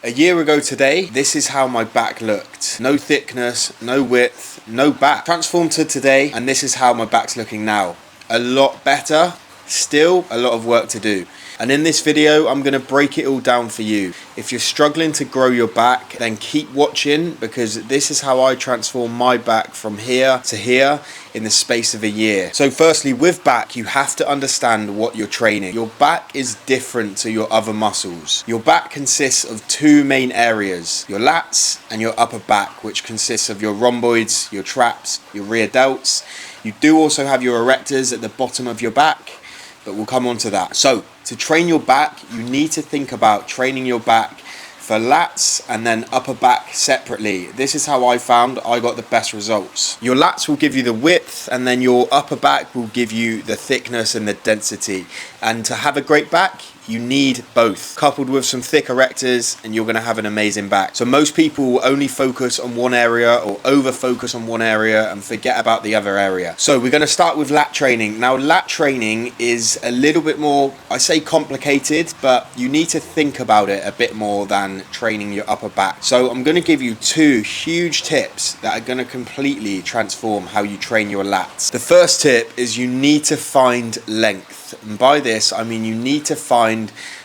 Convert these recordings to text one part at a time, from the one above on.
A year ago today, this is how my back looked. No thickness, no width, no back. Transformed to today, and this is how my back's looking now. A lot better, still a lot of work to do. And in this video, I'm gonna break it all down for you. If you're struggling to grow your back, then keep watching, because this is how I transform my back from here to here in the space of a year. So firstly, with back, you have to understand what you're training. Your back is different to your other muscles. Your back consists of two main areas, your lats and your upper back, which consists of your rhomboids, your traps, your rear delts. You do also have your erectors at the bottom of your back, but we'll come on to that. So to train your back, you need to think about training your back for lats and then upper back separately. This is how I found I got the best results. Your lats will give you the width, and then your upper back will give you the thickness and the density. And to have a great back, you need both, coupled with some thick erectors, and you're going to have an amazing back. So most people will only focus on one area or over focus on one area and forget about the other area. So we're going to start with lat training. Now lat training is a little bit more, I say complicated, but you need to think about it a bit more than training your upper back. So I'm going to give you two huge tips that are going to completely transform how you train your lats. The first tip is you need to find length. And by this, I mean you need to find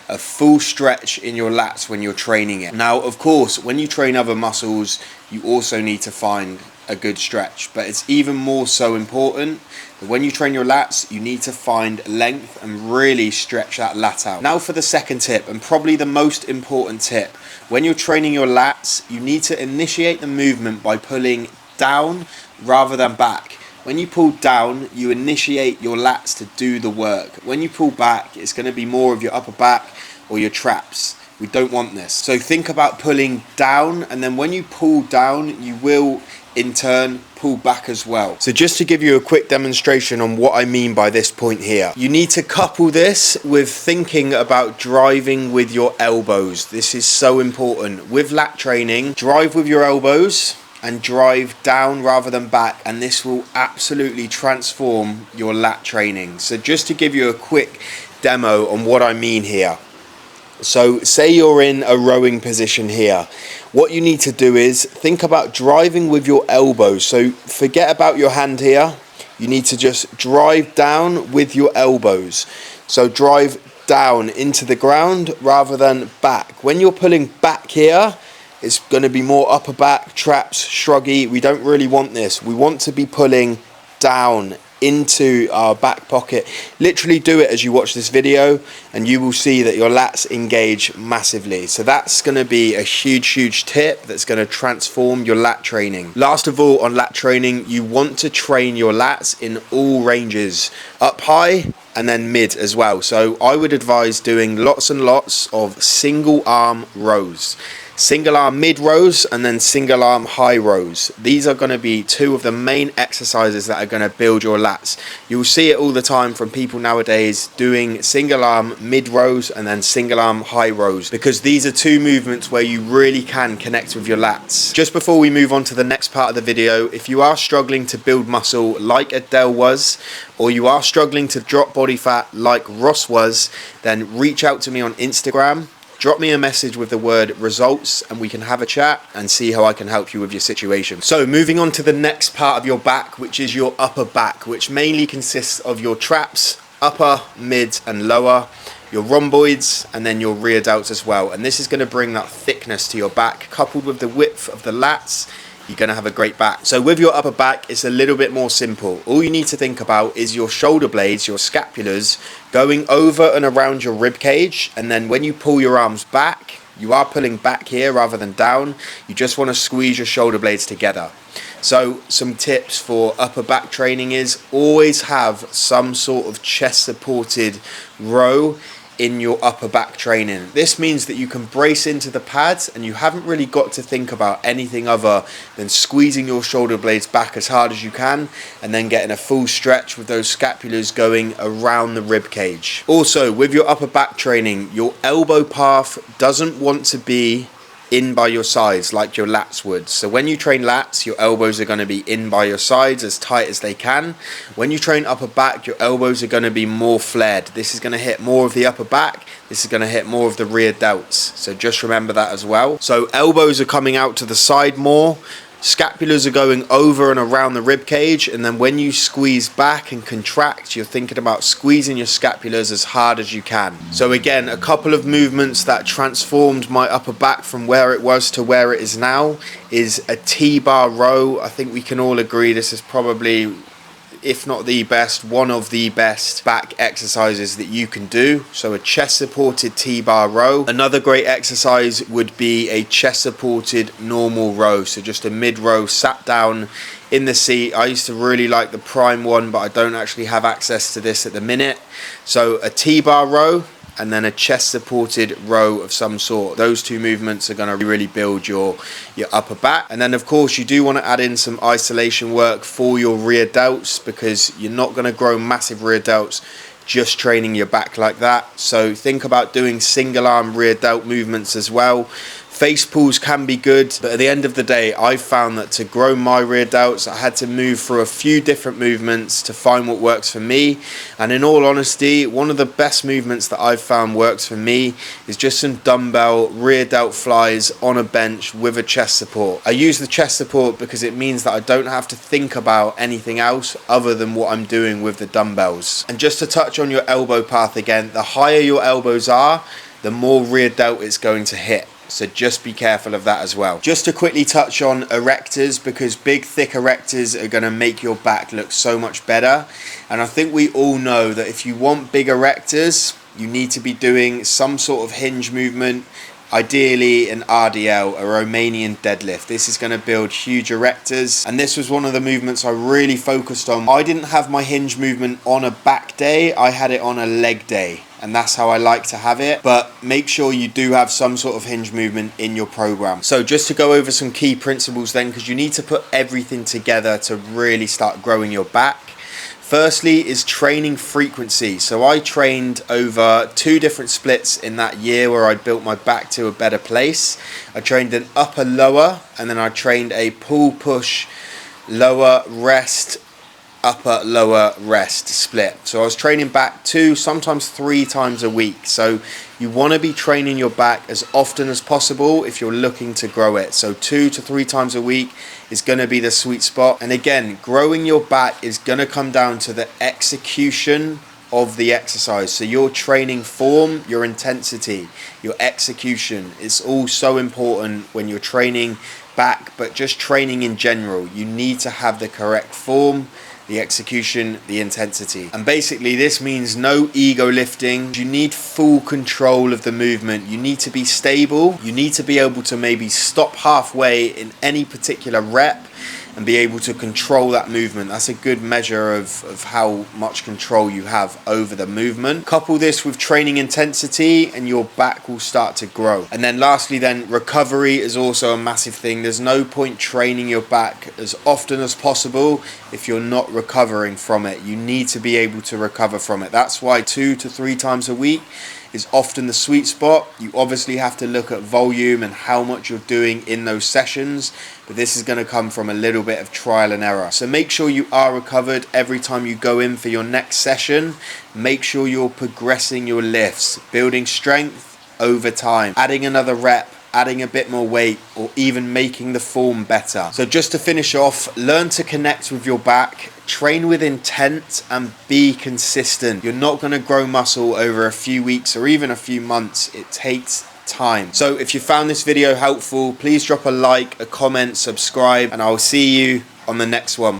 a full stretch in your lats when you're training it. Now, of course, when you train other muscles, you also need to find a good stretch, but it's even more so important that when you train your lats, you need to find length and really stretch that lat out. Now for the second tip, and probably the most important tip. When you're training your lats, you need to initiate the movement by pulling down rather than back. When you pull down, you initiate your lats to do the work. When you pull back, it's going to be more of your upper back or your traps. We don't want this. So think about pulling down, and then when you pull down, you will in turn pull back as well. So just to give you a quick demonstration on what I mean by this point here, you need to couple this with thinking about driving with your elbows. This is so important. With lat training, drive with your elbows and drive down rather than back, and this will absolutely transform your lat training. So just to give you a quick demo on what I mean here. So say you're in a rowing position here. What you need to do is think about driving with your elbows. So forget about your hand here. You need to just drive down with your elbows. So drive down into the ground rather than back. When you're pulling back here, it's going to be more upper back, traps, shruggy. We don't really want this. We want to be pulling down into our back pocket. Literally do it as you watch this video, and you will see that your lats engage massively. So that's going to be a huge tip that's going to transform your lat training. Last of all, on lat training, you want to train your lats in all ranges, up high and then mid as well. So I would advise doing lots and lots of single arm rows. Single arm mid rows and then single arm high rows. These are going to be two of the main exercises that are going to build your lats. You'll see it all the time from people nowadays doing single arm mid rows and then single arm high rows, because these are two movements where you really can connect with your lats. Just before we move on to the next part of the video, if you are struggling to build muscle like Adele was, or you are struggling to drop body fat like Ross was, then reach out to me on Instagram. Drop me a message with the word results, and we can have a chat and see how I can help you with your situation. So moving on to the next part of your back, which is your upper back, which mainly consists of your traps, upper, mid and lower, your rhomboids, and then your rear delts as well. And this is going to bring that thickness to your back, coupled with the width of the lats. You're going to have a great back. So with your upper back, it's a little bit more simple. All you need to think about is your shoulder blades, your scapulars, going over and around your rib cage. And then when you pull your arms back, you are pulling back here rather than down. You just want to squeeze your shoulder blades together. So some tips for upper back training is always have some sort of chest supported row in your upper back training. This means that you can brace into the pads and you haven't really got to think about anything other than squeezing your shoulder blades back as hard as you can, and then getting a full stretch with those scapulars going around the rib cage. Also, with your upper back training, your elbow path doesn't want to be in by your sides like your lats would. So when you train lats, your elbows are going to be in by your sides as tight as they can. When you train upper back, your elbows are going to be more flared. This is going to hit more of the upper back. This is going to hit more of the rear delts. So just remember that as well. So elbows are coming out to the side more. Scapulars are going over and around the rib cage, and then when you squeeze back and contract, you're thinking about squeezing your scapulars as hard as you can. So again, a couple of movements that transformed my upper back from where it was to where it is now is a T-bar row. I think we can all agree this is probably, if not the best, one of the best back exercises that you can do. So a chest supported T-bar row. Another great exercise would be a chest supported normal row. So just a mid row sat down in the seat. I used to really like the Prime one, but I don't actually have access to this at the minute. So a T-bar row and then a chest supported row of some sort. Those two movements are going to really build your upper back. And then of course you do want to add in some isolation work for your rear delts, because you're not going to grow massive rear delts just training your back like that. So think about doing single arm rear delt movements as well. Face pulls can be good, but at the end of the day, I found that to grow my rear delts, I had to move through a few different movements to find what works for me. And in all honesty, one of the best movements that I've found works for me is just some dumbbell rear delt flies on a bench with a chest support. I use the chest support because it means that I don't have to think about anything else other than what I'm doing with the dumbbells. And just to touch on your elbow path again, the higher your elbows are, the more rear delt it's going to hit. So just be careful of that as well. Just to quickly touch on erectors, because big thick erectors are going to make your back look so much better. And I think we all know that if you want big erectors, you need to be doing some sort of hinge movement, ideally an RDL, a Romanian deadlift. This is going to build huge erectors, and this was one of the movements I really focused on. I didn't have my hinge movement on a back day, I had it on a leg day. And that's how I like to have it, but make sure you do have some sort of hinge movement in your program. So just to go over some key principles then, because you need to put everything together to really start growing your back. Firstly is training frequency. So I trained over 2 different splits in that year where I built my back to a better place. I trained an upper lower, and then I trained a pull push lower rest upper lower rest split. So I was training back 2, sometimes 3 times a week. So you want to be training your back as often as possible if you're looking to grow it. So 2 to 3 times a week is going to be the sweet spot. And again, growing your back is going to come down to the execution of the exercise. So your training form, your intensity, your execution, it's all so important when you're training back, but just training in general. You need to have the correct form, the execution, the intensity. And basically this means no ego lifting. You need full control of the movement. You need to be stable. You need to be able to maybe stop halfway in any particular rep and be able to control that movement. That's a good measure of how much control you have over the movement. Couple this with training intensity and your back will start to grow. And then lastly then, recovery is also a massive thing. There's no point training your back as often as possible if you're not recovering from it. You need to be able to recover from it. That's why 2 to 3 times a week is often the sweet spot. You obviously have to look at volume and how much you're doing in those sessions, but this is going to come from a little bit of trial and error. So make sure you are recovered every time you go in for your next session. Make sure you're progressing your lifts, building strength over time, adding another rep, adding a bit more weight, or even making the form better. So just to finish off, learn to connect with your back, train with intent, and be consistent. You're not going to grow muscle over a few weeks or even a few months. It takes time. So if you found this video helpful, please drop a like, a comment, subscribe, and I'll see you on the next one.